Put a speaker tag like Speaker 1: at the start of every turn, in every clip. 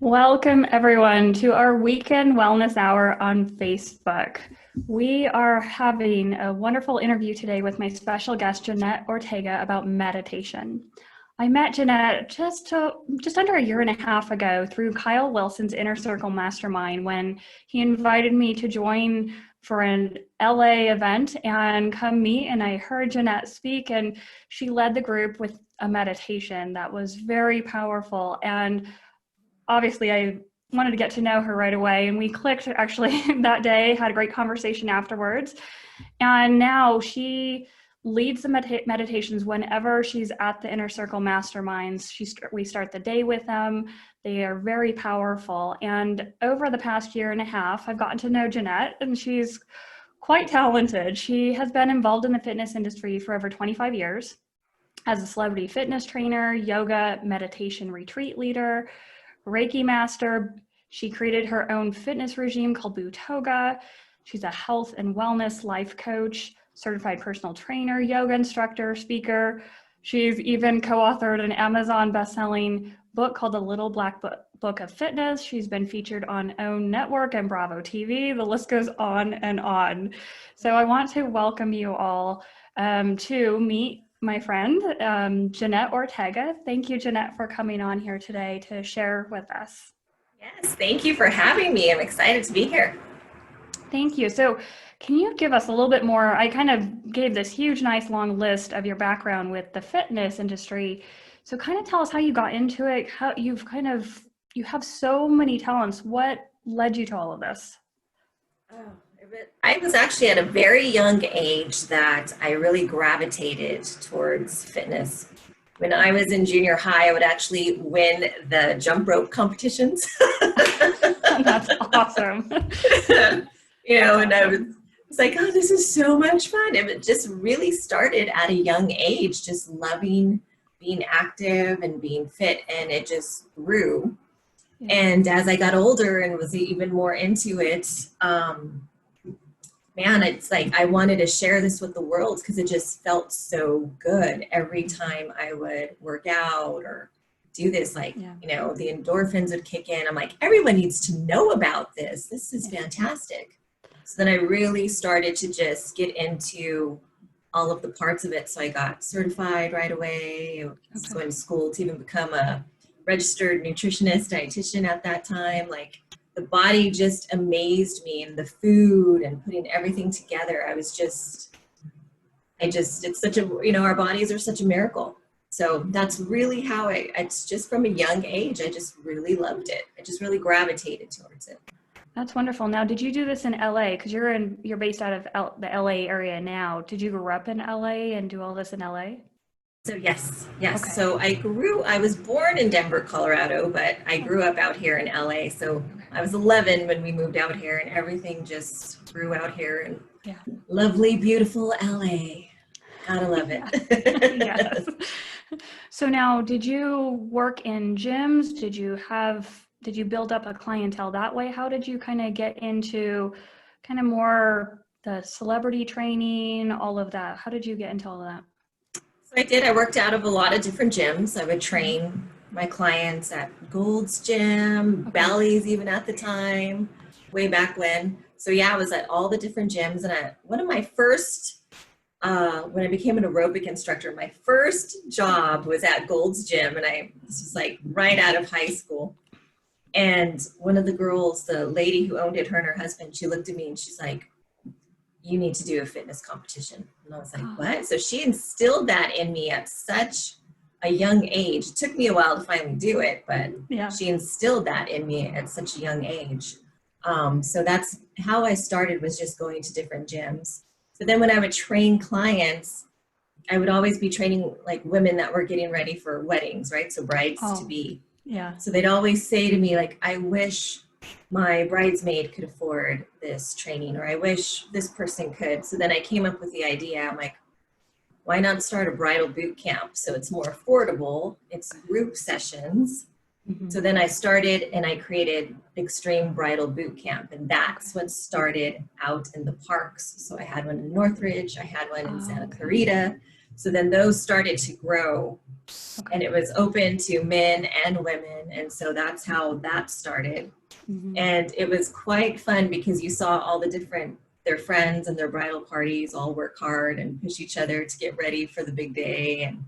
Speaker 1: Welcome, everyone, to our weekend wellness hour on Facebook. We are having a wonderful interview today with my special guest, Jeanette Ortega, about meditation. I met Jeanette just under a year and a half ago through Kyle Wilson's Inner Circle Mastermind when he invited me to join for an LA event and come meet. And I heard Jeanette speak, and she led the group with a meditation that was very powerful. And obviously I wanted to get to know her right away, and we clicked actually that day, had a great conversation afterwards. And now she leads the meditations whenever she's at the Inner Circle Masterminds. We start the day with them. They are very powerful. And over the past year and a half, I've gotten to know Jeanette, and she's quite talented. She has been involved in the fitness industry for over 25 years as a celebrity fitness trainer, yoga, meditation retreat leader, Reiki master. She created her own fitness regime called Bootoga. She's a health and wellness life coach, certified personal trainer, yoga instructor, speaker. She's even co-authored an Amazon best-selling book called The Little Black Book of Fitness. She's been featured on OWN Network and Bravo TV. The list goes on and on. So I want to welcome you all to meet my friend, Jeanette Ortega. Thank you, Jeanette, for coming on here today to share with us.
Speaker 2: Yes, thank you for having me. I'm excited to be here.
Speaker 1: Thank you. So can you give us a little bit more? I kind of gave this huge, nice, long list of your background with the fitness industry. So kind of tell us how you got into it, how you have so many talents. What led you to all of this?
Speaker 2: I was actually at a very young age that I really gravitated towards fitness. When I was in junior high, I would actually win the jump rope competitions.
Speaker 1: That's awesome.
Speaker 2: And I was like, oh, this is so much fun. And it just really started at a young age, just loving being active and being fit, and it just grew. Yeah. And as I got older and was even more into it, it's like I wanted to share this with the world because it just felt so good every time I would work out or do this. The endorphins would kick in. I'm like, everyone needs to know about this. This is fantastic. So then I really started to just get into all of the parts of it. So I got certified right away. I was going to school to even become a registered nutritionist, dietitian at that time. Like, the body just amazed me, and the food and putting everything together. It's such a, our bodies are such a miracle. So that's really how it's just from a young age, I just really loved it. I just really gravitated towards it.
Speaker 1: That's wonderful. Now, did you do this in LA? Because you're based out of the LA area now. Did you grow up in LA and do all this in LA?
Speaker 2: So yes. Okay. So I was born in Denver, Colorado, but I grew up out here in LA. So I was 11 when we moved out here, and everything just grew out here in lovely, beautiful LA. Gotta love it.
Speaker 1: Yes. So now, did you work in gyms? Did you build up a clientele that way? How did you kind of get into kind of more the celebrity training, all of that? How did you get into all of that?
Speaker 2: I did. I worked out of a lot of different gyms. I would train my clients at Gold's Gym, Bally's even at the time, way back when. So yeah, I was at all the different gyms. And one of my first, when I became an aerobic instructor, my first job was at Gold's Gym. And this was like right out of high school. And one of the girls, the lady who owned it, her and her husband, she looked at me and she's like, you need to do a fitness competition. And I was like, what? So she instilled that in me at such a young age. It took me a while to finally do it, but she instilled that in me at such a young age. So that's how I started, was just going to different gyms. So then when I would train clients, I would always be training like women that were getting ready for weddings, right? So brides to be.
Speaker 1: Yeah.
Speaker 2: So they'd always say to me, like, I wish my bridesmaid could afford this training, or I wish this person could. So then I came up with the idea. I'm like, why not start a bridal boot camp? So it's more affordable. It's group sessions. Mm-hmm. So then I started and I created Extreme Bridal Boot Camp. And that's what started out in the parks. So I had one in Northridge. I had one in Santa Clarita. So then those started to grow, and it was open to men and women. And so that's how that started. And it was quite fun because you saw all the different, their friends and their bridal parties all work hard and push each other to get ready for the big day. And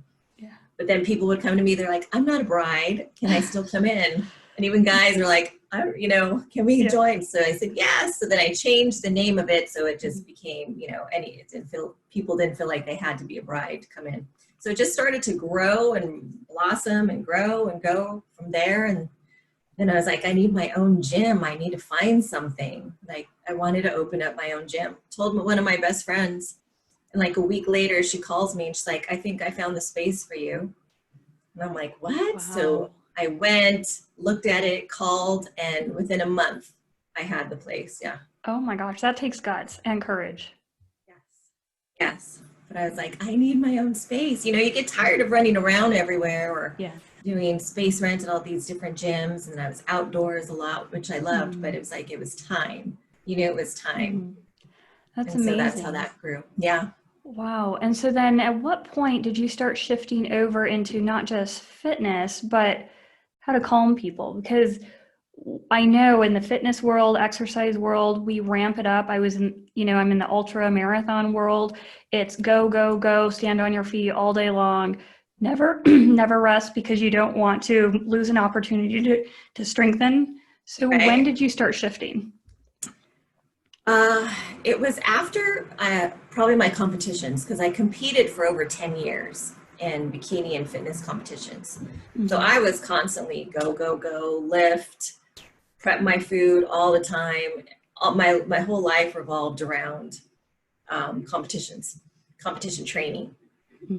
Speaker 2: but then people would come to me, they're like, I'm not a bride. Can I still come in? And even guys were like, can we join? So I said, yes. So then I changed the name of it. So it just became, people didn't feel like they had to be a bride to come in. So it just started to grow and blossom and grow and go from there. And then I was like, I need my own gym. I need to find something. Like I wanted to open up my own gym. Told one of my best friends. And like a week later, she calls me and she's like, I think I found the space for you. And I'm like, what? Wow. So I went, looked at it, called, and within a month, I had the place. Yeah.
Speaker 1: Oh my gosh, that takes guts and courage.
Speaker 2: Yes. But I was like, I need my own space. You get tired of running around everywhere or doing space rent at all these different gyms. And I was outdoors a lot, which I loved, but it was like, it was time. It was time.
Speaker 1: That's
Speaker 2: and
Speaker 1: amazing.
Speaker 2: So that's how that grew. Yeah.
Speaker 1: Wow. And so then at what point did you start shifting over into not just fitness, but how to calm people? Because I know in the fitness world, exercise world, we ramp it up. I'm in the ultra marathon world. It's go, go, go, stand on your feet all day long. Never, never rest because you don't want to lose an opportunity to strengthen. So When did you start shifting?
Speaker 2: It was after probably my competitions, because I competed for over 10 years in bikini and fitness competitions. So I was constantly go, go, go, lift, prep my food all the time. My whole life revolved around competition training.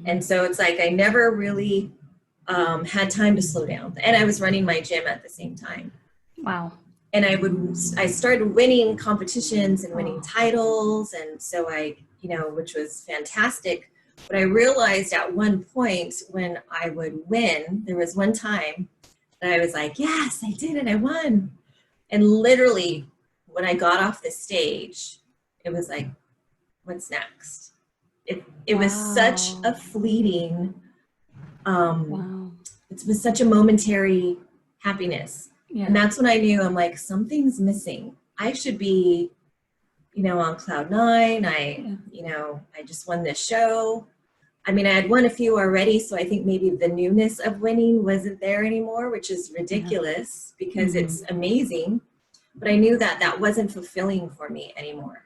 Speaker 2: And so it's like I never really had time to slow down. And I was running my gym at the same time.
Speaker 1: Wow.
Speaker 2: And I started winning competitions and winning titles. And so which was fantastic. But I realized at one point when I would win, there was one time that I was like, yes, I did it. I won. And literally when I got off the stage, it was like, what's next? It was such a fleeting, it was such a momentary happiness. Yeah. And that's when I knew, I'm like, something's missing. I should be, on cloud nine. I just won this show. I mean, I had won a few already. So I think maybe the newness of winning wasn't there anymore, which is ridiculous because it's amazing. But I knew that wasn't fulfilling for me anymore.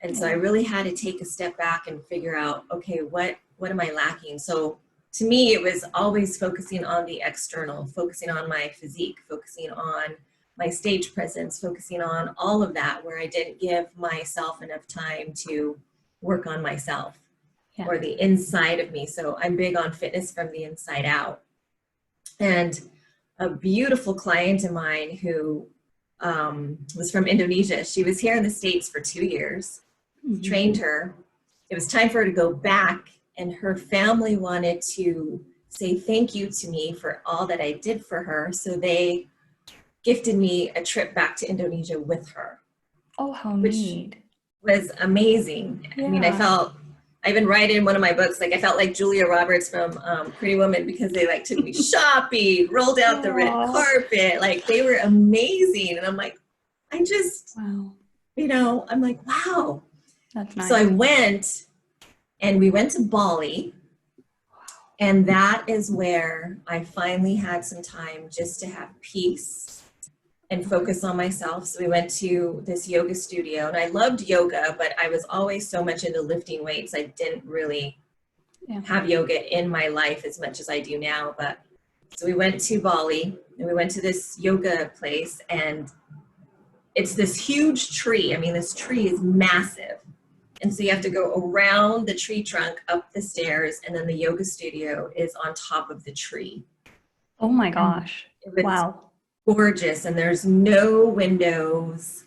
Speaker 2: And so I really had to take a step back and figure out, okay, what am I lacking? So to me, it was always focusing on the external, focusing on my physique, focusing on my stage presence, focusing on all of that, where I didn't give myself enough time to work on myself or the inside of me. So I'm big on fitness from the inside out. And a beautiful client of mine who was from Indonesia, she was here in the States for 2 years, trained her. It was time for her to go back. And her family wanted to say thank you to me for all that I did for her. So they gifted me a trip back to Indonesia with her.
Speaker 1: Oh, how neat.
Speaker 2: Which was amazing. Yeah. I mean, I even write in one of my books, like I felt like Julia Roberts from Pretty Woman because they took me shopping, rolled out the red carpet. Like they were amazing. And I'm like, I'm like, wow.
Speaker 1: That's nice.
Speaker 2: So I went. And we went to Bali, and that is where I finally had some time just to have peace and focus on myself. So we went to this yoga studio, and I loved yoga, but I was always so much into lifting weights. I didn't really have yoga in my life as much as I do now. But so we went to Bali, and we went to this yoga place, and it's this huge tree. I mean, this tree is massive. And so you have to go around the tree trunk, up the stairs, and then the yoga studio is on top of the tree.
Speaker 1: Oh my gosh. Wow.
Speaker 2: Gorgeous. And there's no windows.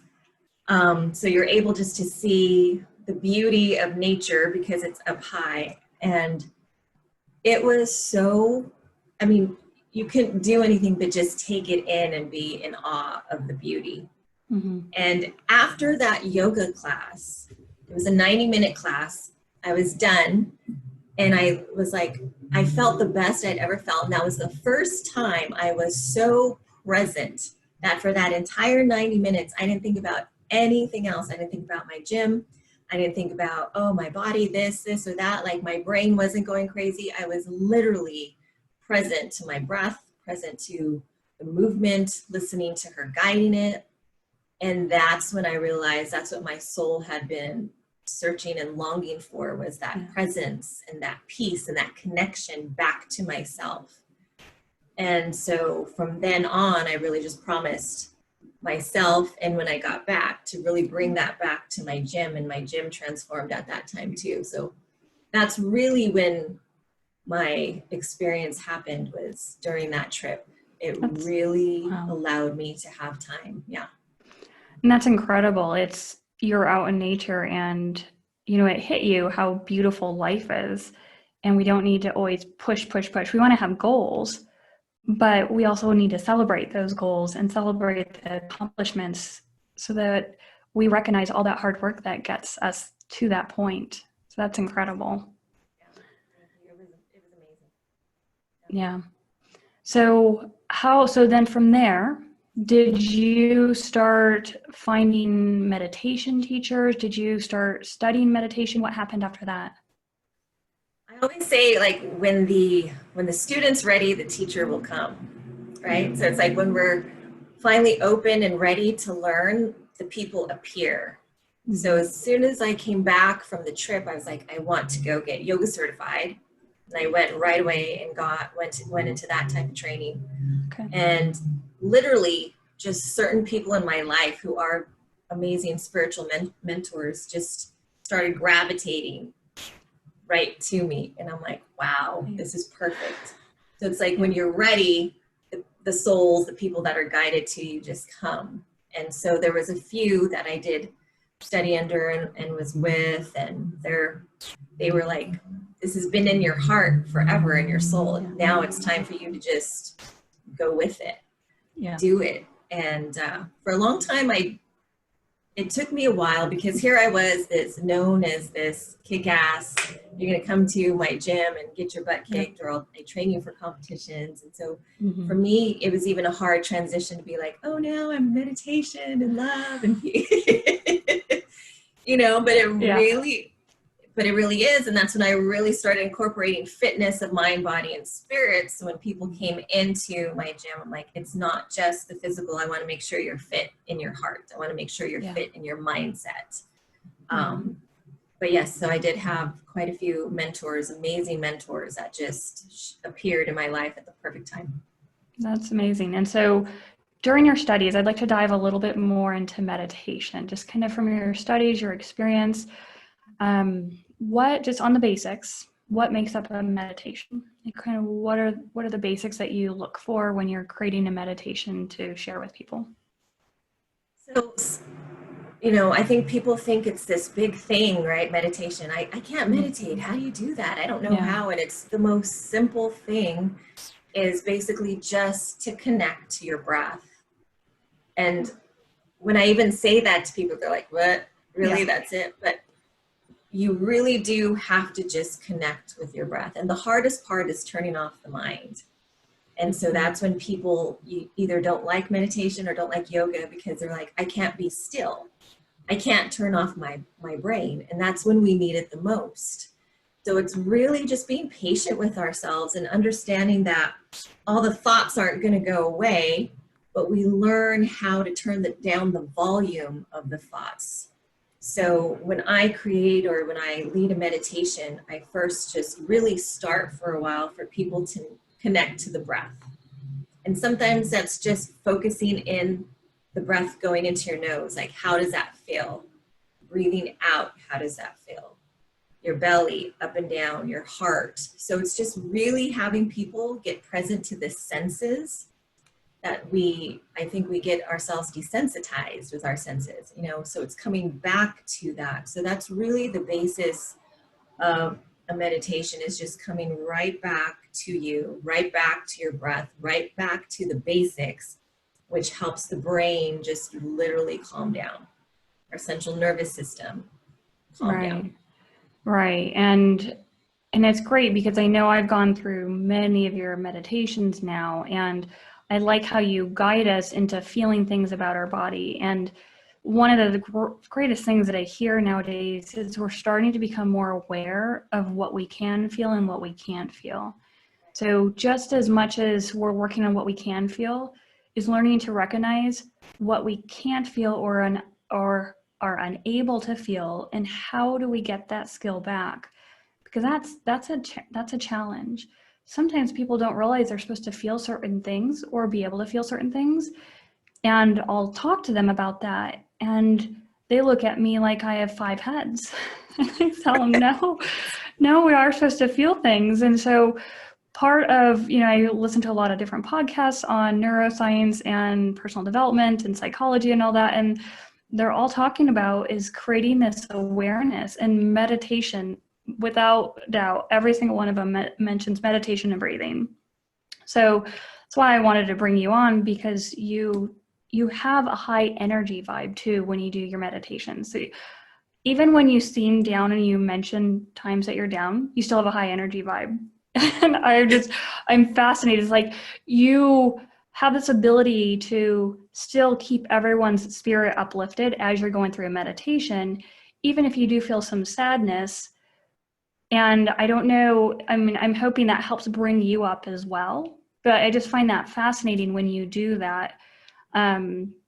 Speaker 2: So you're able just to see the beauty of nature because it's up high. And it was you couldn't do anything but just take it in and be in awe of the beauty. And after that yoga class, it was a 90-minute class. I was done. And I was like, I felt the best I'd ever felt. And that was the first time I was so present that for that entire 90 minutes, I didn't think about anything else. I didn't think about my gym. I didn't think about, oh, my body, this or that. Like my brain wasn't going crazy. I was literally present to my breath, present to the movement, listening to her guiding it. And that's when I realized that's what my soul had been searching and longing for, was that presence and that peace and that connection back to myself. And so from then on, I really just promised myself, and when I got back, to really bring that back to my gym, and my gym transformed at that time too. So that's really when my experience happened, was during that trip. It really allowed me to have time. Yeah.
Speaker 1: And that's incredible. You're out in nature and, it hit you how beautiful life is. And we don't need to always push. We want to have goals, but we also need to celebrate those goals and celebrate the accomplishments so that we recognize all that hard work that gets us to that point. So that's incredible.
Speaker 2: Yeah. It was amazing.
Speaker 1: Yeah. So then from there, did you start finding meditation teachers? Did you start studying meditation? What happened after that?
Speaker 2: I always say, like, when the student's ready, the teacher will come, right? So it's like when we're finally open and ready to learn, the people appear. So as soon as I came back from the trip, I was like, I want to go get yoga certified. And I went right away and went into that type of training.
Speaker 1: Okay.
Speaker 2: And literally just certain people in my life who are amazing spiritual mentors just started gravitating right to me. And I'm like, wow, this is perfect. So it's like when you're ready, the souls, the people that are guided to you just come. And so there was a few that I did study under and was with, and they were like, this has been in your heart forever, in your soul. And now it's time for you to just go with it, do it. And for a long time, it took me a while, because here I was known as this kick-ass, you're going to come to my gym and get your butt kicked, or I train you for competitions. And so for me, it was even a hard transition to be like, oh, now I'm meditation and love and peace. But it really is. And that's when I really started incorporating fitness of mind, body, and spirit. So when people came into my gym, I'm like, it's not just the physical. I want to make sure you're fit in your heart. I want to make sure you're fit in your mindset. But yes, so I did have quite a few mentors, amazing mentors that just appeared in my life at the perfect time.
Speaker 1: That's amazing. And so during your studies, I'd like to dive a little bit more into meditation, just kind of from your studies, your experience. Just on the basics, what makes up a meditation? Like, kind of what are the basics that you look for when you're creating a meditation to share with people?
Speaker 2: So, I think people think it's this big thing, right? Meditation. I can't meditate. How do you do that? I don't know how. And it's the most simple thing, is basically just to connect to your breath. And when I even say that to people, they're like, what? Really? That's it? But you really do have to just connect with your breath. And the hardest part is turning off the mind. And so that's when people either don't like meditation or don't like yoga, because they're like, I can't be still. I can't turn off my brain. And that's when we need it the most. So it's really just being patient with ourselves and understanding that all the thoughts aren't going to go away, but we learn how to turn down the volume of the thoughts. So when I create or when I lead a meditation, I first just really start for a while for people to connect to the breath. And sometimes that's just focusing in the breath going into your nose. Like, how does that feel? Breathing out, how does that feel? Your belly, up and down, your heart. So it's just really having people get present to the senses that I think we get ourselves desensitized with our senses, so it's coming back to that. So that's really the basis of a meditation, is just coming right back to you, right back to your breath, right back to the basics, which helps the brain just literally calm down, our central nervous system calm down.
Speaker 1: Right. And And it's great because I know I've gone through many of your meditations now, and I like how you guide us into feeling things about our body. And one of the greatest things that I hear nowadays is we're starting to become more aware of what we can feel and what we can't feel. So just as much as we're working on what we can feel, is learning to recognize what we can't feel or are unable to feel, and how do we get that skill back? Because that's a challenge. Sometimes people don't realize they're supposed to feel certain things or be able to feel certain things, and I'll talk to them about that, and they look at me like I have 5 heads. I tell them, no, we are supposed to feel things. And so part of, I listen to a lot of different podcasts on neuroscience and personal development and psychology and all that, and they're all talking about is creating this awareness and meditation. Without doubt, every single one of them mentions meditation and breathing. So that's why I wanted to bring you on, because you have a high energy vibe too when you do your meditation. So even when you seem down and you mention times that you're down, you still have a high energy vibe. And I'm fascinated. It's like you have this ability to still keep everyone's spirit uplifted as you're going through a meditation, even if you do feel some sadness. And I don't know, I'm hoping that helps bring you up as well. But I just find that fascinating when you do that.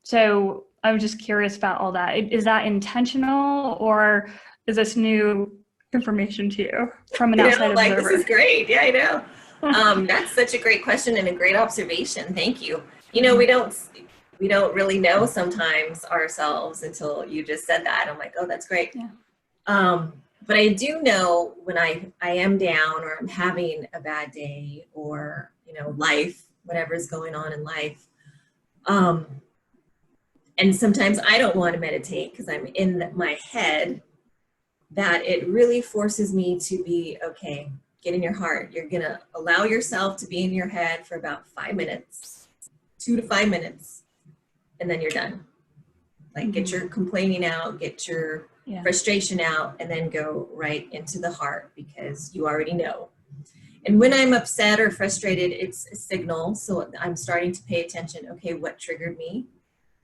Speaker 1: So I was just curious about all that. Is that intentional, or is this new information to you from an outside observer?
Speaker 2: This is great. Yeah, I know. That's such a great question and a great observation. Thank you. We don't really know sometimes ourselves until you just said that. I'm like, oh, that's great.
Speaker 1: Yeah.
Speaker 2: But I do know when I am down, or I'm having a bad day, or, life, whatever's going on in life. And sometimes I don't want to meditate because I'm in my head, that it really forces me to be, okay, get in your heart. You're going to allow yourself to be in your head for about 5 minutes, 2 to 5 minutes, and then you're done. Like, get your complaining out, get your frustration out, and then go right into the heart, because you already know. And when I'm upset or frustrated, it's a signal. So I'm starting to pay attention. Okay, what triggered me?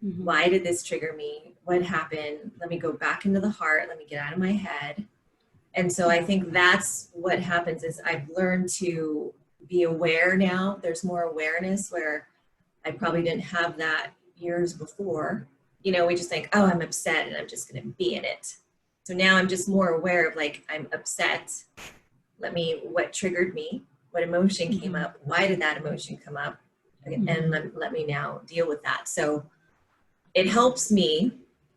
Speaker 2: Mm-hmm. Why did this trigger me? What happened? Let me go back into the heart. Let me get out of my head. And so I think that's what happens, is I've learned to be aware now. There's more awareness, where I probably didn't have that years before. We just think, oh, I'm upset and I'm just going to be in it. So now I'm just more aware of, like, I'm upset. What triggered me? What emotion came up? Why did that emotion come up? And let me now deal with that. So it helps me.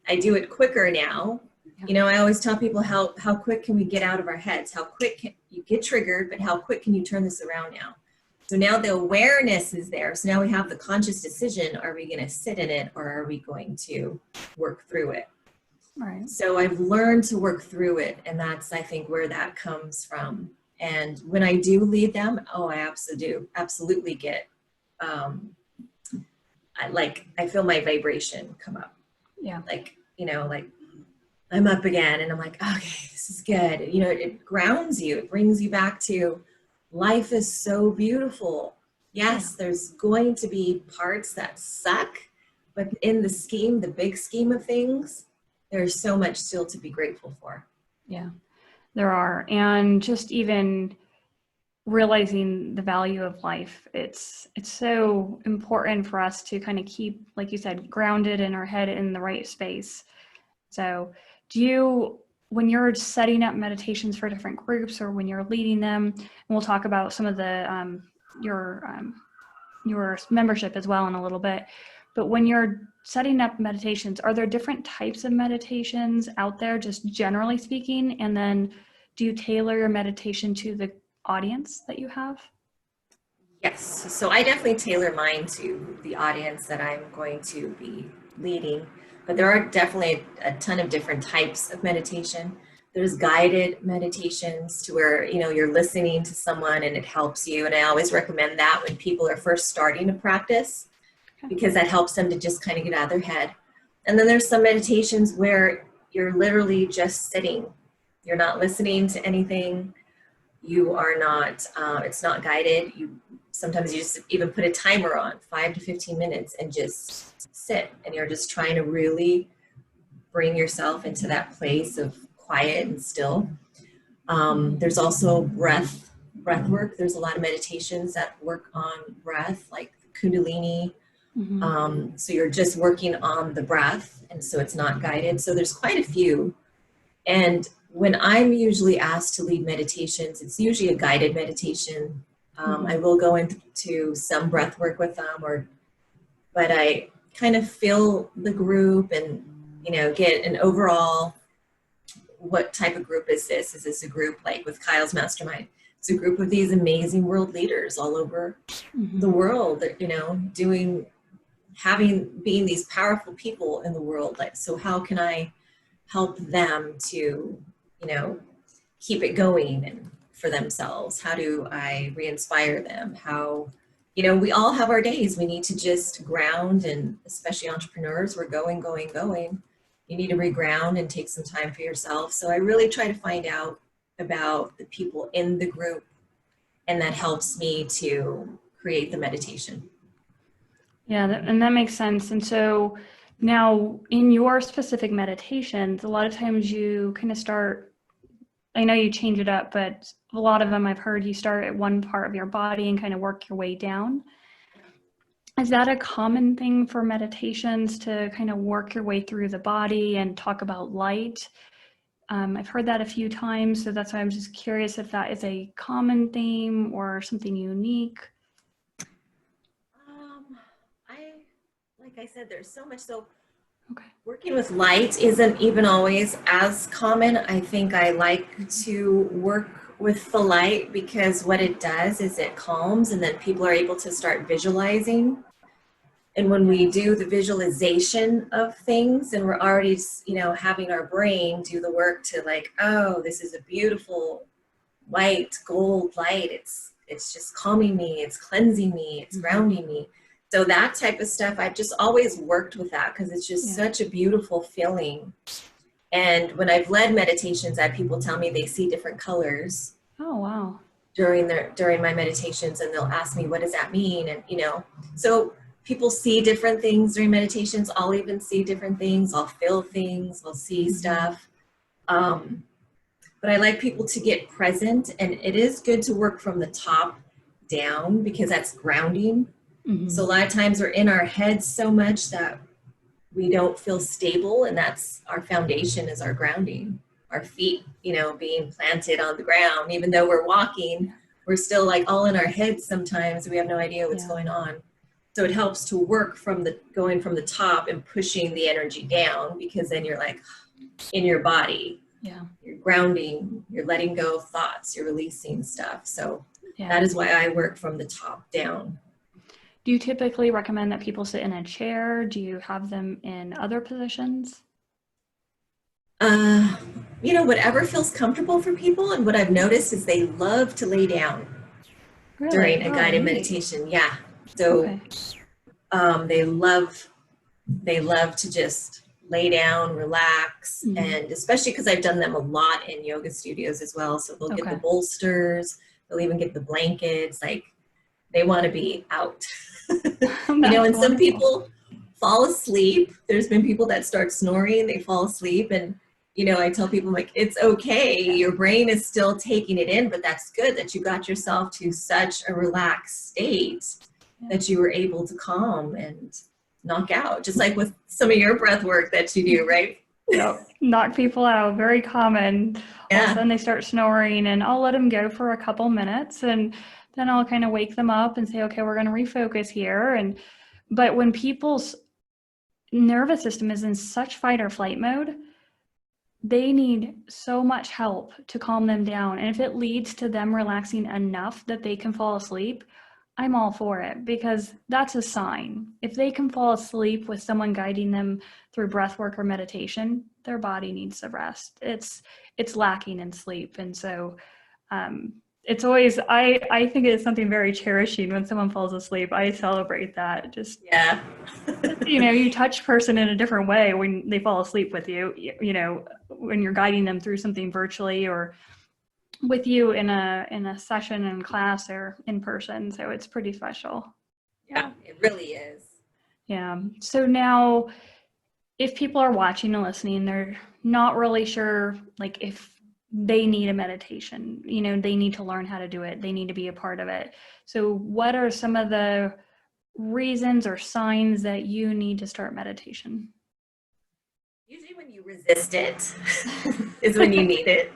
Speaker 2: I do it quicker now. I always tell people how quick can we get out of our heads? How quick can you get triggered, but how quick can you turn this around now? So now the awareness is there. So now we have the conscious decision. Are we going to sit in it, or are we going to work through it?
Speaker 1: Right.
Speaker 2: So I've learned to work through it. And that's, I think, where that comes from. And when I do lead them, I absolutely get, I feel my vibration come up.
Speaker 1: Yeah.
Speaker 2: Like I'm up again, and I'm like, okay, this is good. It grounds you. It brings you back to life is so beautiful. Yes, there's going to be parts that suck, but in the big scheme of things, there's so much still to be grateful for.
Speaker 1: Yeah, there are. And just even realizing the value of life, it's so important for us to kind of keep, like you said, grounded in our head in the right space. So when you're setting up meditations for different groups, or when you're leading them, and we'll talk about some of the your membership as well in a little bit, but when you're setting up meditations, are there different types of meditations out there, just generally speaking? And then do you tailor your meditation to the audience that you have?
Speaker 2: Yes. So I definitely tailor mine to the audience that I'm going to be leading. But there are definitely a ton of different types of meditation. There's guided meditations, to where, you're listening to someone and it helps you. And I always recommend that when people are first starting to practice, because that helps them to just kind of get out of their head. And then there's some meditations where you're literally just sitting. You're not listening to anything. You are not, it's not guided. Sometimes you just even put a timer on 5 to 15 minutes and just sit, and you're just trying to really bring yourself into that place of quiet and still. There's also breath work. There's a lot of meditations that work on breath, like Kundalini. So you're just working on the breath, and so it's not guided. So there's quite a few. And when I'm usually asked to lead meditations, it's usually a guided meditation. I will go into some breath work with them, but I kind of feel the group and, get an overall, what type of group is this? Is this a group like with Kyle's mastermind? It's a group of these amazing world leaders all over the world that, being these powerful people in the world. Like, so how can I help them to, keep it going and for themselves? How do I re-inspire them? How, we all have our days. We need to just ground, and especially entrepreneurs, we're going. You need to reground and take some time for yourself. So I really try to find out about the people in the group, and that helps me to create the meditation.
Speaker 1: Yeah, and that makes sense. And so now in your specific meditations, a lot of times you kind of start, I know you change it up, but a lot of them I've heard you start at one part of your body and kind of work your way down. Is that a common thing for meditations, to kind of work your way through the body and talk about light? I've heard that a few times, so that's why I'm just curious if that is a common theme or something unique.
Speaker 2: Like I said, there's so much. So
Speaker 1: Okay.
Speaker 2: Working with light isn't even always as common. I think I like to work with the light because what it does is it calms, and then people are able to start visualizing. And when we do the visualization of things, and we're already, having our brain do the work to like, oh, this is a beautiful white gold light. It's just calming me. It's cleansing me. It's grounding me. So that type of stuff, I've just always worked with that because it's just such a beautiful feeling. And when I've led meditations, I have people tell me they see different colors.
Speaker 1: Oh, wow.
Speaker 2: During my meditations, and they'll ask me, what does that mean? And, so people see different things during meditations. I'll even see different things. I'll feel things. I'll see stuff. But I like people to get present, and it is good to work from the top down because that's grounding. So a lot of times we're in our heads so much that we don't feel stable, and that's our foundation, is our grounding. Our feet, being planted on the ground. Even though we're walking, we're still like all in our heads sometimes. We have no idea what's going on. So it helps to work going from the top and pushing the energy down, because then you're like in your body. Yeah. You're grounding, you're letting go of thoughts, you're releasing stuff. So that is why I work from the top down.
Speaker 1: Do you typically recommend that people sit in a chair? Do you have them in other positions?
Speaker 2: Whatever feels comfortable for people. And what I've noticed is they love to lay down during a guided meditation. Yeah. So they love to just lay down, relax. And especially because I've done them a lot in yoga studios as well. So they'll get the bolsters, they'll even get the blankets. Like, they want to be out. And some people fall asleep. There's been people that start snoring, they fall asleep, and I tell people, like, it's okay. Your brain is still taking it in, but that's good that you got yourself to such a relaxed state that you were able to calm and knock out, just like with some of your breath work that you do, right?
Speaker 1: Knock people out, very common. All of a sudden they start snoring, and I'll let them go for a couple minutes, and then I'll kind of wake them up and say, okay, we're going to refocus here. But when people's nervous system is in such fight or flight mode, they need so much help to calm them down. And if it leads to them relaxing enough that they can fall asleep, I'm all for it, because that's a sign. If they can fall asleep with someone guiding them through breath work or meditation, their body needs to rest. It's lacking in sleep. And so it's always, I think it's something very cherishing when someone falls asleep. I celebrate that. Just, you touch a person in a different way when they fall asleep with you, when you're guiding them through something virtually or with you in a session in class or in person. So it's pretty special.
Speaker 2: Yeah, it really is.
Speaker 1: Yeah. So now if people are watching and listening, they're not really sure like if they need a meditation, they need to learn how to do it. They need to be a part of it. So what are some of the reasons or signs that you need to start meditation?
Speaker 2: Usually when you resist it is when you need it.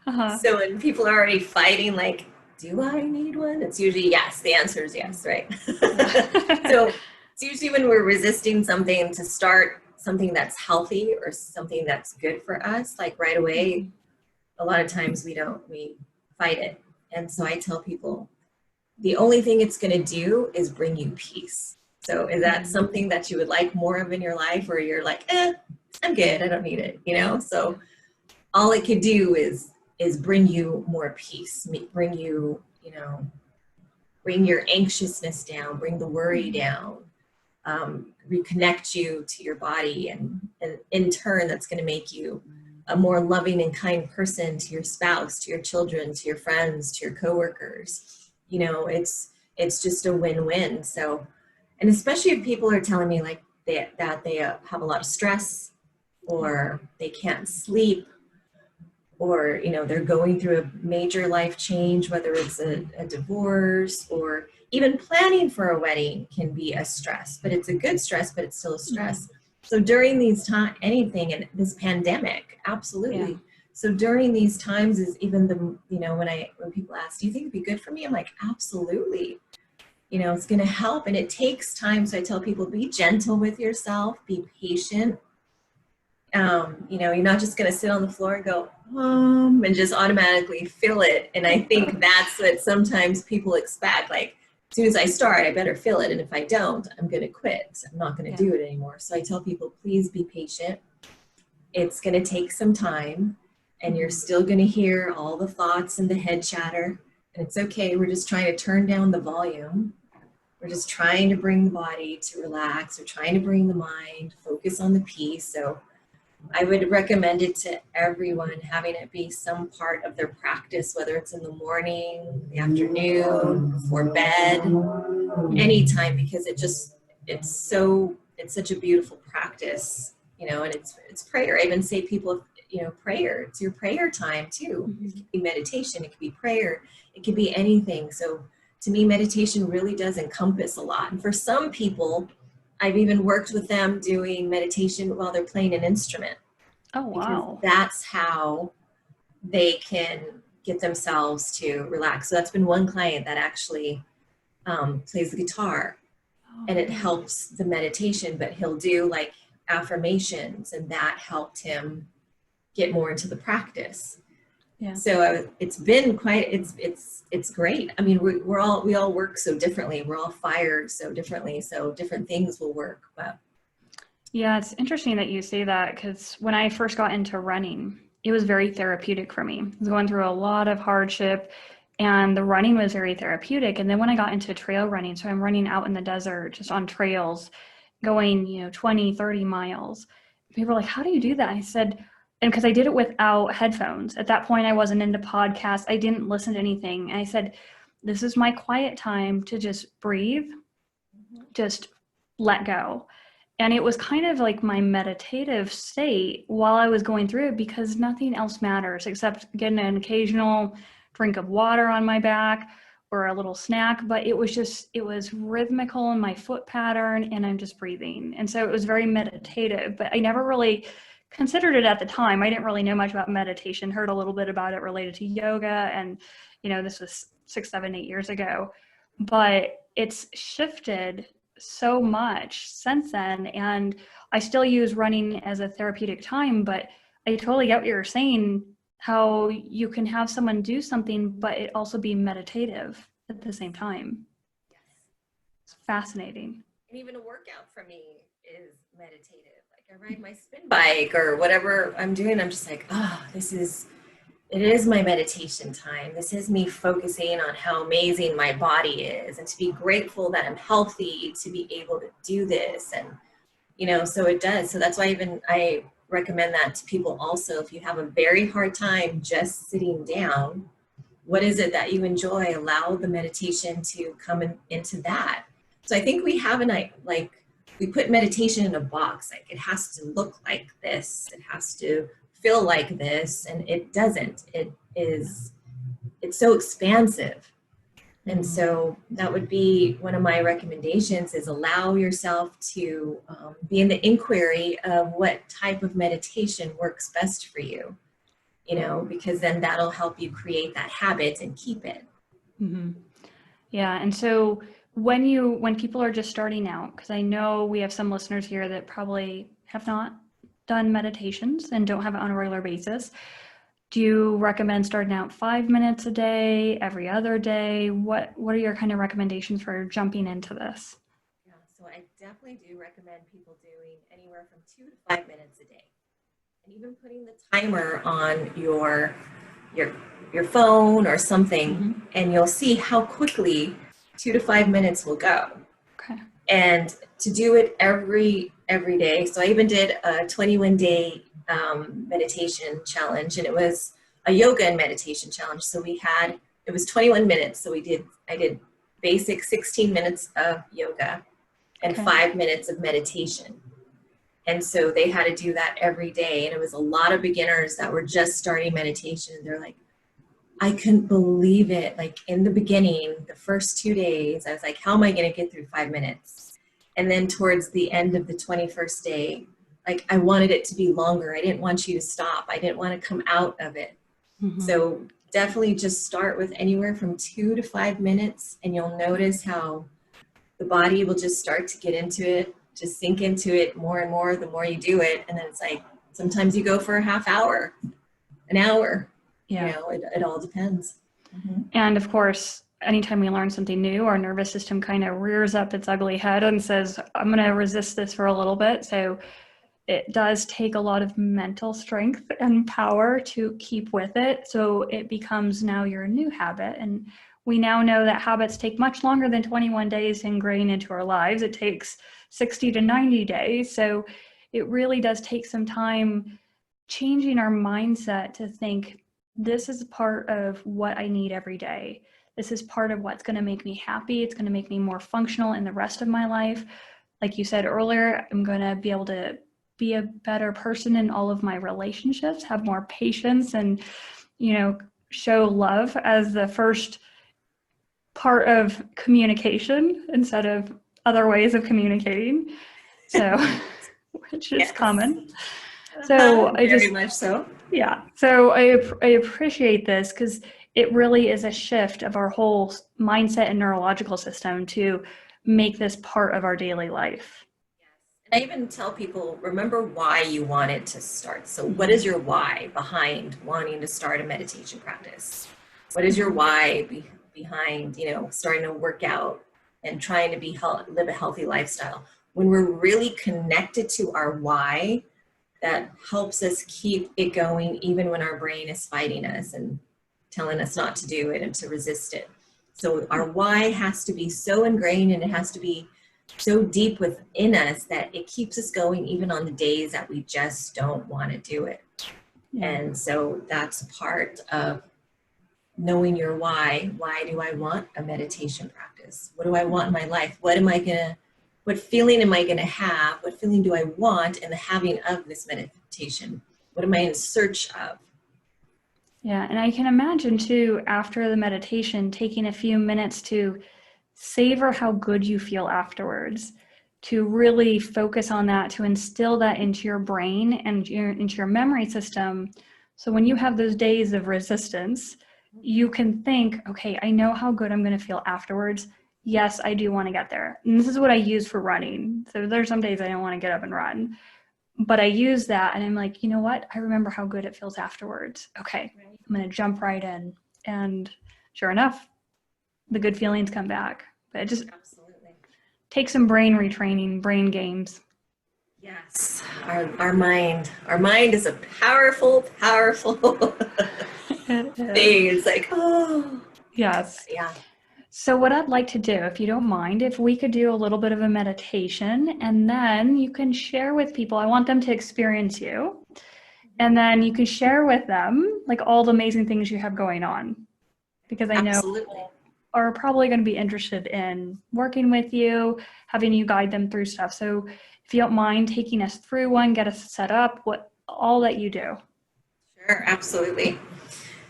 Speaker 1: Uh-huh.
Speaker 2: So when people are already fighting, like, do I need one? It's usually yes. The answer is yes, right? So it's usually when we're resisting something to start something that's healthy or something that's good for us, like right away, a lot of times we fight it. And so I tell people, the only thing it's going to do is bring you peace. So is that something that you would like more of in your life, or you're like, I'm good, I don't need it, So all it could do is bring you more peace, bring you, bring your anxiousness down, bring the worry down, reconnect you to your body, and in turn, that's going to make you a more loving and kind person to your spouse, to your children, to your friends, to your coworkers. It's just a win-win. So, and especially if people are telling me like that they have a lot of stress, or they can't sleep, or they're going through a major life change, whether it's a divorce, or even planning for a wedding can be a stress, but it's a good stress, but it's still a stress. So during these times, anything, and this pandemic, absolutely. Yeah. So during these times is even when people ask, do you think it'd be good for me? I'm like, absolutely. It's going to help, and it takes time. So I tell people, be gentle with yourself, be patient. You're not just going to sit on the floor and go, and just automatically feel it. And I think that's what sometimes people expect. Like, as soon as I start, I better feel it. And if I don't, I'm going to quit. I'm not going to do it anymore. So I tell people, please be patient. It's going to take some time, and you're still going to hear all the thoughts and the head chatter. And it's okay. We're just trying to turn down the volume. We're just trying to bring the body to relax. We're trying to bring the mind, focus on the peace. So I would recommend it to everyone, having it be some part of their practice, whether it's in the morning, the afternoon, before bed, anytime, because it's such a beautiful practice, and it's prayer. I even say people, prayer, it's your prayer time too. It could be meditation, it could be prayer, it could be anything. So to me, meditation really does encompass a lot. And for some people, I've even worked with them doing meditation while they're playing an instrument.
Speaker 1: Oh, wow.
Speaker 2: Because that's how they can get themselves to relax. So that's been one client that actually plays the guitar, and it helps the meditation, but he'll do like affirmations, and that helped him get more into the practice. Yeah. So it's been it's great. I mean, we all work so differently. We're all fired so differently. So different things will work. But
Speaker 1: yeah, it's interesting that you say that, because when I first got into running, it was very therapeutic for me. I was going through a lot of hardship, and the running was very therapeutic. And then when I got into trail running, so I'm running out in the desert, just on trails, going, 20, 30 miles. People were like, how do you do that? I said, and because I did it without headphones. At that point, I wasn't into podcasts. I didn't listen to anything. And I said, this is my quiet time to just breathe, just let go. And it was kind of like my meditative state while I was going through it, because nothing else matters except getting an occasional drink of water on my back or a little snack. But it was rhythmical in my foot pattern, and I'm just breathing. And so it was very meditative, but I never really considered it at the time. I didn't really know much about meditation, heard a little bit about it related to yoga. And, this was 6, 7, 8 years ago, but it's shifted so much since then. And I still use running as a therapeutic time, but I totally get what you're saying, how you can have someone do something, but it also be meditative at the same time.
Speaker 2: Yes.
Speaker 1: It's fascinating.
Speaker 2: And even a workout for me is meditative. Like I ride my spin bike or whatever I'm doing, I'm just like, it is my meditation time. This is me focusing on how amazing my body is, and to be grateful that I'm healthy to be able to do this. And, so it does. So that's why even I recommend that to people also. If you have a very hard time just sitting down, what is it that you enjoy? Allow the meditation to come into that. So I think we have we put meditation in a box. Like it has to look like this. It has to feel like this. And it doesn't. It's so expansive. And so that would be one of my recommendations, is allow yourself to be in the inquiry of what type of meditation works best for you, because then that'll help you create that habit and keep it.
Speaker 1: Mm-hmm. Yeah. And so when people are just starting out, because I know we have some listeners here that probably have not done meditations and don't have it on a regular basis, do you recommend starting out 5 minutes a day, every other day? What are your kind of recommendations for jumping into this?
Speaker 2: Yeah, so I definitely do recommend people doing anywhere from 2 to 5 minutes a day. And even putting the timer on your phone or something, and you'll see how quickly 2 to 5 minutes will go.
Speaker 1: Okay.
Speaker 2: And to do it every day. So I even did a 21-day meditation challenge, and it was a yoga and meditation challenge. So it was 21 minutes. So I did basic 16 minutes of yoga and 5 minutes of meditation. And so they had to do that every day. And it was a lot of beginners that were just starting meditation. They're like, I couldn't believe it. Like in the beginning, the first 2 days, I was like, how am I going to get through 5 minutes? And then towards the end of the 21st day, like I wanted it to be longer. I didn't want you to stop. I didn't want to come out of it. Mm-hmm. So definitely just start with anywhere from 2 to 5 minutes, and you'll notice how the body will just start to get into it, just sink into it more and more the more you do it. And then it's like, sometimes you go for a half hour, an hour. Yeah. It all depends. Mm-hmm.
Speaker 1: And of course, anytime we learn something new, our nervous system kind of rears up its ugly head and says, I'm going to resist this for a little bit. So it does take a lot of mental strength and power to keep with it. So it becomes now your new habit. And we now know that habits take much longer than 21 days to ingrain into our lives. It takes 60 to 90 days. So it really does take some time changing our mindset to think, this is part of what I need every day. This is part of what's going to make me happy. It's going to make me more functional in the rest of my life. Like you said earlier, I'm going to be able to be a better person in all of my relationships, have more patience, and, show love as the first part of communication instead of other ways of communicating. So, which is common. So
Speaker 2: very much so.
Speaker 1: Yeah. So I appreciate this, because it really is a shift of our whole mindset and neurological system to make this part of our daily life.
Speaker 2: Yes. And I even tell people, remember why you wanted to start. So what is your why behind wanting to start a meditation practice? What is your why behind, starting to work out and trying to live a healthy lifestyle? When we're really connected to our why, that helps us keep it going even when our brain is fighting us and telling us not to do it and to resist it. So our why has to be so ingrained, and it has to be so deep within us that it keeps us going even on the days that we just don't want to do it. Yeah. And so that's part of knowing your why. Why do I want a meditation practice? What do I want in my life? What feeling am I going to have? What feeling do I want in the having of this meditation? What am I in search of?
Speaker 1: Yeah, and I can imagine too, after the meditation, taking a few minutes to savor how good you feel afterwards, to really focus on that, to instill that into your brain and into your memory system. So when you have those days of resistance, you can think, okay, I know how good I'm going to feel afterwards. Yes, I do want to get there. And this is what I use for running. So there's some days I don't want to get up and run, but I use that and I'm like, you know what? I remember how good it feels afterwards. Okay, I'm going to jump right in. And sure enough, the good feelings come back. But it just takes some brain retraining, brain games.
Speaker 2: Yes, our mind is a powerful thing. It's like, oh.
Speaker 1: Yes.
Speaker 2: Yeah.
Speaker 1: So what I'd like to do, if you don't mind, if we could do a little bit of a meditation, and then you can share with people. I want them to experience you. And then you can share with them like all the amazing things you have going on, because I know
Speaker 2: Absolutely.
Speaker 1: are probably going to be interested in working with you, having you guide them through stuff. So if you don't mind taking us through one, get us set up, what all that you do.
Speaker 2: Sure, absolutely.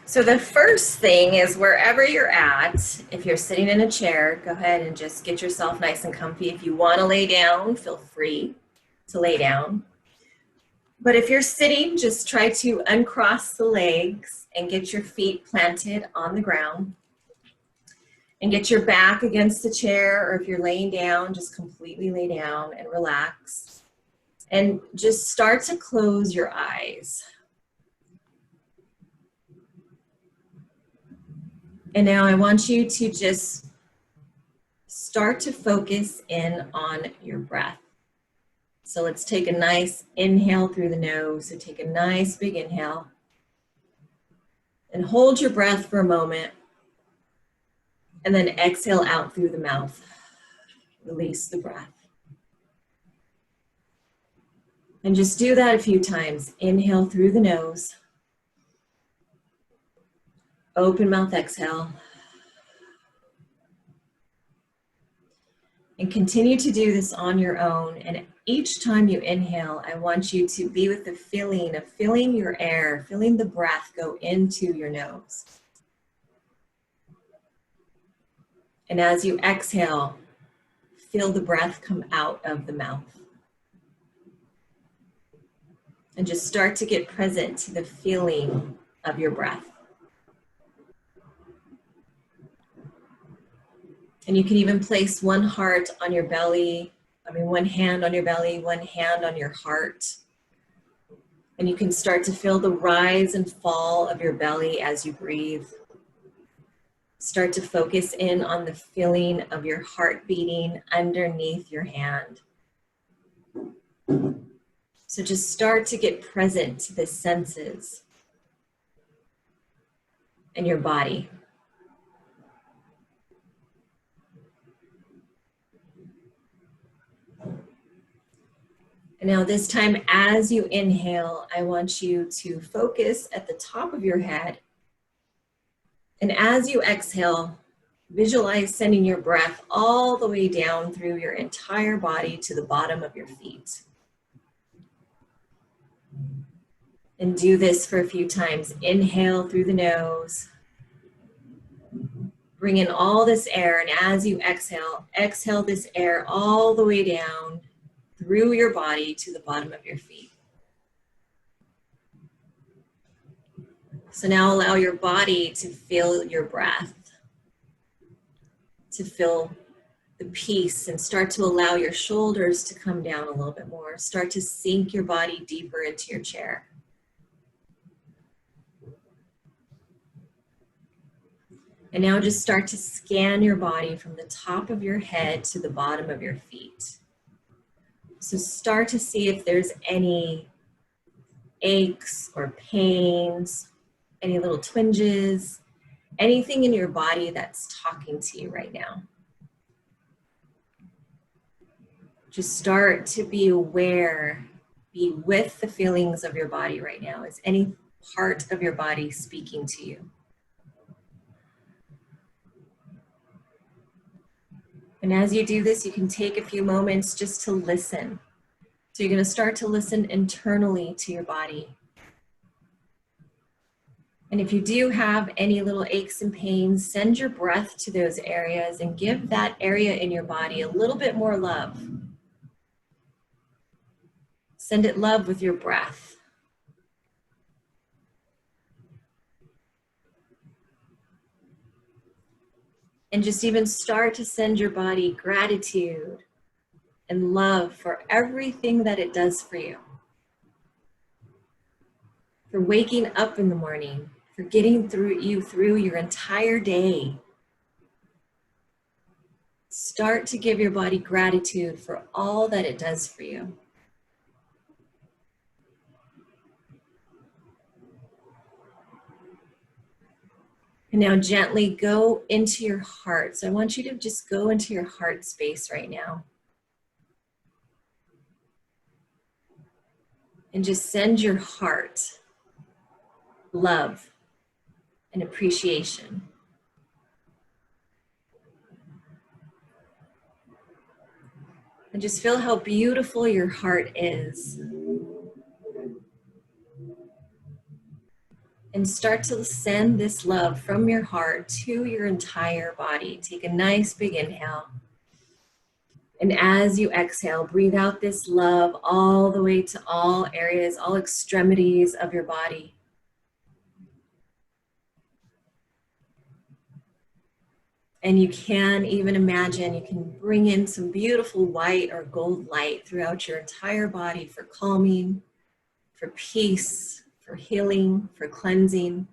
Speaker 2: So the first thing is, wherever you're at, if you're sitting in a chair, go ahead and just get yourself nice and comfy. If you want to lay down, feel free to lay down. But if you're sitting, just try to uncross the legs and get your feet planted on the ground. And get your back against the chair, or if you're laying down, just completely lay down and relax. And just start to close your eyes. And now I want you to just start to focus in on your breath. So let's take a nice inhale through the nose. So take a nice big inhale. And hold your breath for a moment. And then exhale out through the mouth. Release the breath. And just do that a few times. Inhale through the nose. Open mouth, exhale. And continue to do this on your own. And each time you inhale, I want you to be with the feeling of feeling your air, feeling the breath go into your nose. And as you exhale, feel the breath come out of the mouth. And just start to get present to the feeling of your breath. And you can even place one heart on your belly, one hand on your belly, one hand on your heart. And you can start to feel the rise and fall of your belly as you breathe. Start to focus in on the feeling of your heart beating underneath your hand. So just start to get present to the senses and your body. And now this time, as you inhale, I want you to focus at the top of your head. And as you exhale, visualize sending your breath all the way down through your entire body to the bottom of your feet. And do this for a few times. Inhale through the nose. Bring in all this air, and as you exhale, exhale this air all the way down through your body to the bottom of your feet. So now allow your body to feel your breath, to feel the peace, and start to allow your shoulders to come down a little bit more. Start to sink your body deeper into your chair. And now just start to scan your body from the top of your head to the bottom of your feet. So start to see if there's any aches or pains, any little twinges, anything in your body that's talking to you right now. Just start to be aware, be with the feelings of your body right now. Is any part of your body speaking to you? And as you do this, you can take a few moments just to listen. So you're going to start to listen internally to your body. And if you do have any little aches and pains, send your breath to those areas and give that area in your body a little bit more love. Send it love with your breath. And just even start to send your body gratitude and love for everything that it does for you. For waking up in the morning, for getting through your entire day. Start to give your body gratitude for all that it does for you. And now gently go into your heart. So I want you to just go into your heart space right now. And just send your heart love, and appreciation. And just feel how beautiful your heart is. And start to send this love from your heart to your entire body. Take a nice big inhale. And as you exhale, breathe out this love all the way to all areas, all extremities of your body. And you can even imagine, you can bring in some beautiful white or gold light throughout your entire body for calming, for peace, for healing, for cleansing.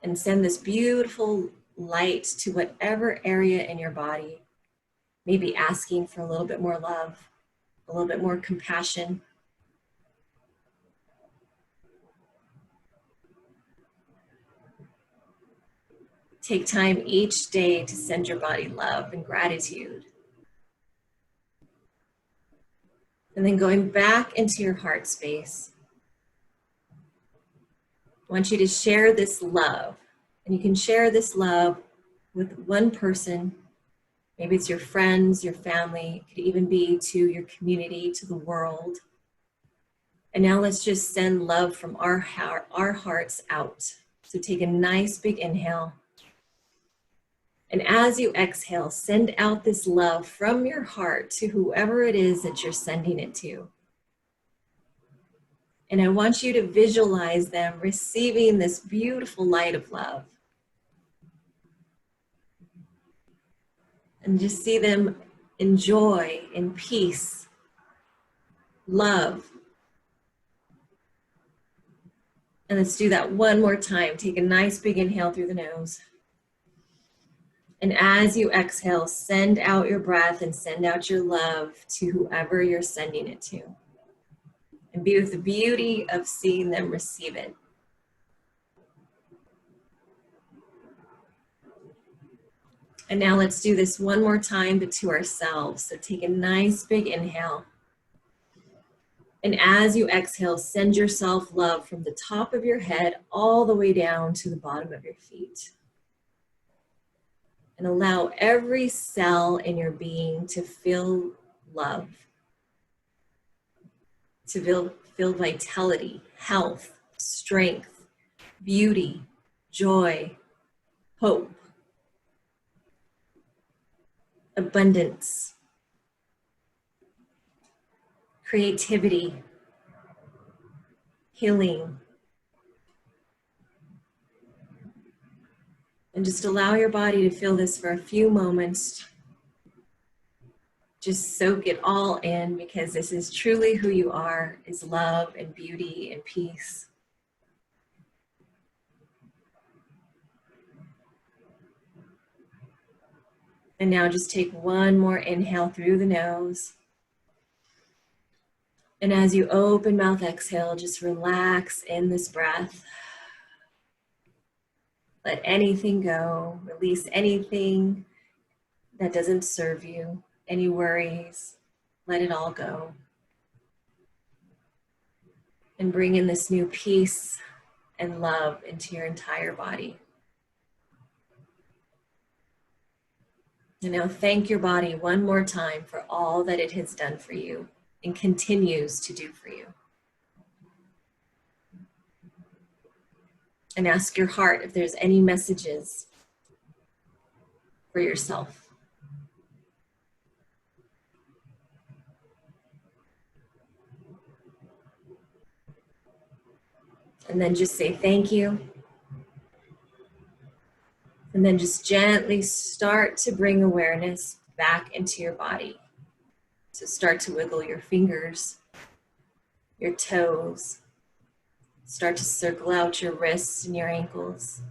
Speaker 2: And send this beautiful light to whatever area in your body, maybe asking for a little bit more love, a little bit more compassion. Take time each day to send your body love and gratitude. And then going back into your heart space, I want you to share this love. And you can share this love with one person. Maybe it's your friends, your family. It could even be to your community, to the world. And now let's just send love from our hearts out. So take a nice big inhale. And as you exhale, send out this love from your heart to whoever it is that you're sending it to. And I want you to visualize them receiving this beautiful light of love. And just see them in joy, in peace, love. And let's do that one more time. Take a nice big inhale through the nose. And as you exhale, send out your breath and send out your love to whoever you're sending it to. And be with the beauty of seeing them receive it. And now let's do this one more time, but to ourselves. So take a nice big inhale. And as you exhale, send yourself love from the top of your head all the way down to the bottom of your feet. And allow every cell in your being to feel love, to feel vitality, health, strength, beauty, joy, hope, abundance, creativity, healing. And just allow your body to feel this for a few moments. Just soak it all in, because this is truly who you are, is love and beauty and peace. And now just take one more inhale through the nose. And as you open mouth exhale, just relax in this breath. Let anything go, release anything that doesn't serve you, any worries, let it all go. And bring in this new peace and love into your entire body. And now thank your body one more time for all that it has done for you and continues to do for you. And ask your heart if there's any messages for yourself. And then just say thank you. And then just gently start to bring awareness back into your body. So start to wiggle your fingers, your toes. Start to circle out your wrists and your ankles.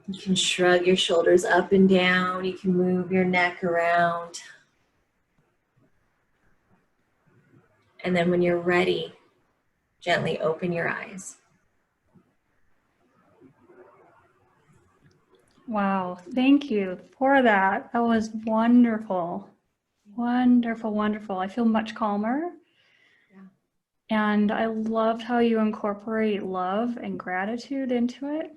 Speaker 2: You can shrug your shoulders up and down. You can move your neck around. And then when you're ready, gently open your eyes.
Speaker 1: Wow, thank you for that. That was wonderful. Wonderful, wonderful. I feel much calmer.
Speaker 2: Yeah.
Speaker 1: And I loved how you incorporate love and gratitude into it.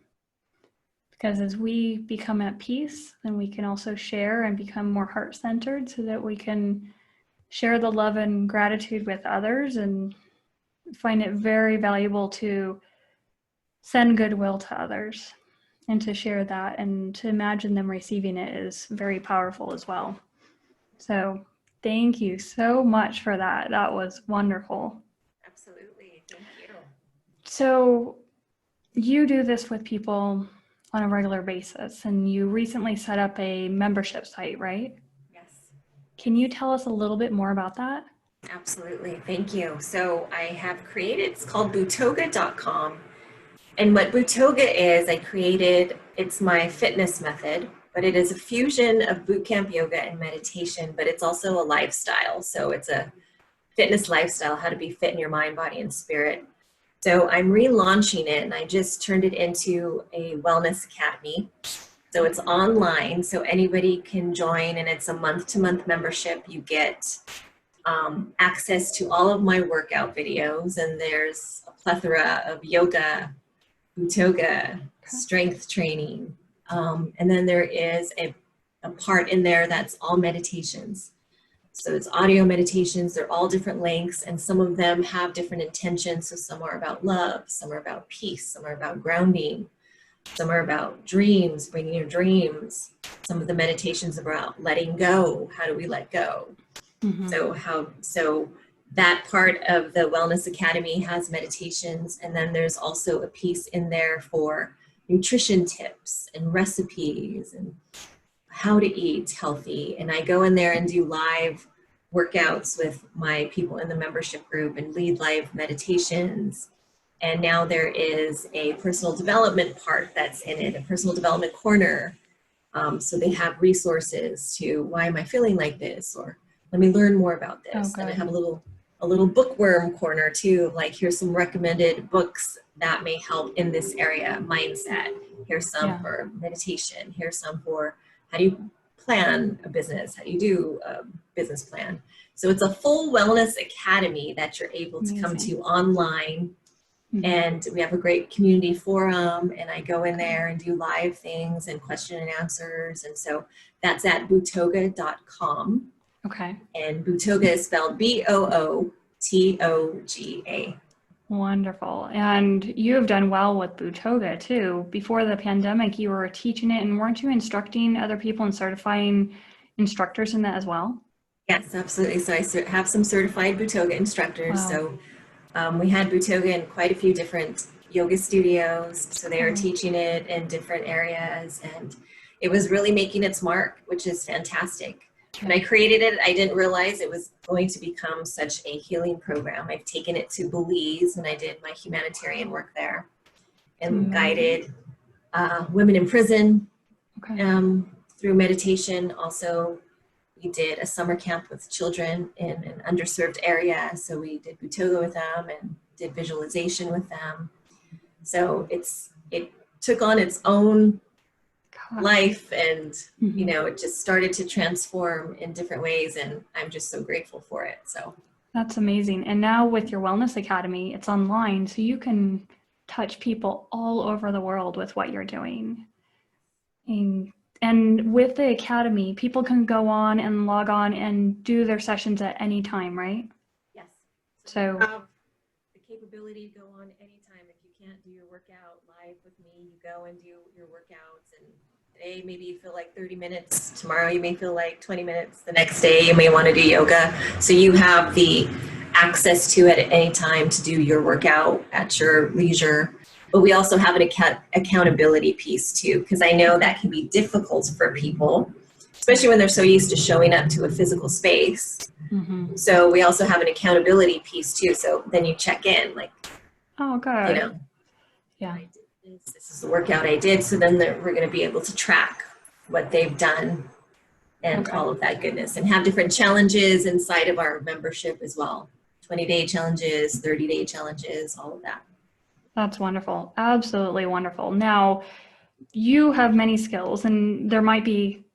Speaker 1: Because as we become at peace, then we can also share and become more heart-centered so that we can share the love and gratitude with others, and find it very valuable to send goodwill to others and to share that, and to imagine them receiving it is very powerful as well. So thank you so much for that. That was wonderful.
Speaker 2: Absolutely. Thank you.
Speaker 1: So you do this with people on a regular basis, and you recently set up a membership site, right?
Speaker 2: Yes.
Speaker 1: Can you tell us a little bit more about that?
Speaker 2: Absolutely. Thank you. So I have created, it's called Bootoga.com. And what Bootoga is, it's my fitness method, but it is a fusion of boot camp yoga and meditation, but it's also a lifestyle. So it's a fitness lifestyle, how to be fit in your mind, body, and spirit. So I'm relaunching it, and I just turned it into a wellness academy. So it's online, so anybody can join, and it's a month-to-month membership. You get access to all of my workout videos, and there's a plethora of yoga, Bootoga, strength training. And then there is a part in there that's all meditations. So it's audio meditations, they're all different lengths, and some of them have different intentions. So some are about love, some are about peace, some are about grounding, some are about dreams, bringing your dreams. Some of the meditations are about letting go. How do we let go?
Speaker 1: Mm-hmm.
Speaker 2: So that part of the Wellness Academy has meditations, and then there's also a piece in there for nutrition tips and recipes and how to eat healthy. And I go in there and do live workouts with my people in the membership group and lead live meditations. And now there is a personal development part that's in it, a personal development corner. So they have resources to, why am I feeling like this? Or let me learn more about this.
Speaker 1: Oh,
Speaker 2: and I have a little bookworm corner too, like here's some recommended books that may help in this area, mindset. Here's some for meditation. Here's some for how do you plan a business? How do you do a business plan? So it's a full wellness academy that you're able to come to online. Mm-hmm. And we have a great community forum, and I go in there and do live things and question and answers. And so that's at Bootoga.com.
Speaker 1: Okay.
Speaker 2: And Bootoga is spelled Bootoga.
Speaker 1: Wonderful. And you have done well with Bootoga too. Before the pandemic, you were teaching it, and weren't you instructing other people and certifying instructors in that as well?
Speaker 2: Yes, absolutely. So I have some certified Bootoga instructors.
Speaker 1: Wow.
Speaker 2: So we had Bootoga in quite a few different yoga studios. So they are teaching it in different areas, and it was really making its mark, which is fantastic. When I created it, I didn't realize it was going to become such a healing program. I've taken it to Belize when I did my humanitarian work there, and guided women in prison through meditation. Also, we did a summer camp with children in an underserved area. So we did Bootoga with them and did visualization with them. So it took on its own life, and you know, it just started to transform in different ways, and I'm just so grateful for it. So
Speaker 1: that's amazing. And now with your Wellness Academy, it's online, so you can touch people all over the world with what you're doing. And with the Academy, people can go on and log on and do their sessions at any time, right?
Speaker 2: Yes.
Speaker 1: So
Speaker 2: you have the capability to go on anytime. If you can't do your workout live with me, you go and do your workouts, and today maybe you feel like 30 minutes, tomorrow you may feel like 20 minutes, the next day you may want to do yoga. So you have the access to it at any time to do your workout at your leisure. But we also have an accountability piece too, because I know that can be difficult for people, especially when they're so used to showing up to a physical space. Mm-hmm. So we also have an accountability piece too. So then you check in, like,
Speaker 1: oh, good.
Speaker 2: You know, I did this is the workout I did. So then we're going to be able to track what they've done and all of that goodness, and have different challenges inside of our membership as well. 20-day challenges, 30-day challenges, all of that.
Speaker 1: That's wonderful. Absolutely wonderful. Now, you have many skills, and there might be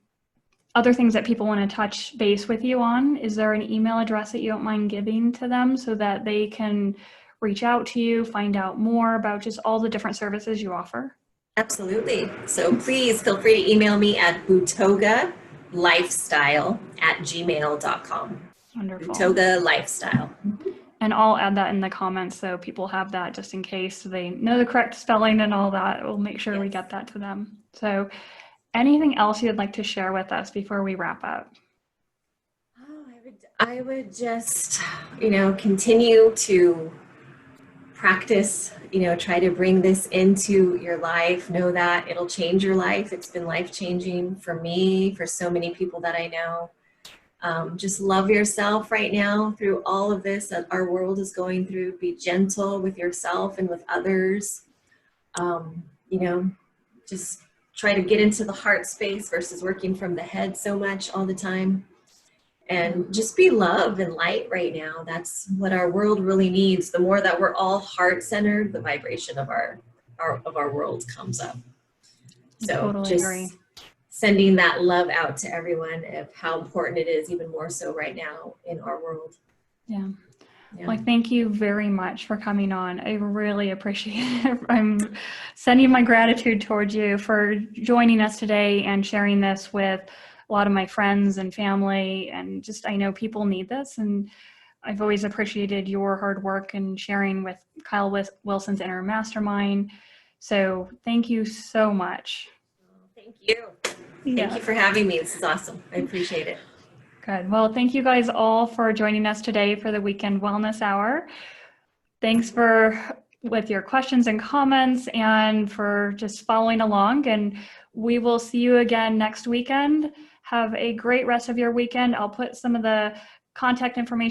Speaker 1: other things that people want to touch base with you on, is there an email address that you don't mind giving to them so that they can reach out to you, find out more about just all the different services you offer?
Speaker 2: Absolutely. So please feel free to email me at bootogalifestyle@gmail.com.
Speaker 1: Wonderful.
Speaker 2: Bootoga Lifestyle.
Speaker 1: And I'll add that in the comments so people have that just in case they know the correct spelling and all that. We'll make sure we
Speaker 2: Yes.
Speaker 1: get that to them. So anything else you'd like to share with us before we wrap up?
Speaker 2: Oh, I would just, continue to practice, try to bring this into your life. Know that it'll change your life. It's been life-changing for me, for so many people that I know. Just love yourself right now through all of this that our world is going through. Be gentle with yourself and with others. Just try to get into the heart space versus working from the head so much all the time. And just be love and light right now. That's what our world really needs. The more that we're all heart-centered, the vibration of our world comes up. So
Speaker 1: Totally
Speaker 2: just
Speaker 1: agree.
Speaker 2: sending that love out to everyone of how important it is, even more so right now in our world.
Speaker 1: Yeah.
Speaker 2: Yeah.
Speaker 1: Well, thank you very much for coming on. I really appreciate it. I'm sending my gratitude towards you for joining us today and sharing this with a lot of my friends and family. And just, I know people need this. And I've always appreciated your hard work and sharing with Kyle Wilson's Inner Mastermind. So thank you so much.
Speaker 2: Thank you. Thank you for having me. This is awesome. I appreciate it.
Speaker 1: Good. Well, thank you guys all for joining us today for the Weekend Wellness Hour. Thanks with your questions and comments and for just following along. And we will see you again next weekend. Have a great rest of your weekend. I'll put some of the contact information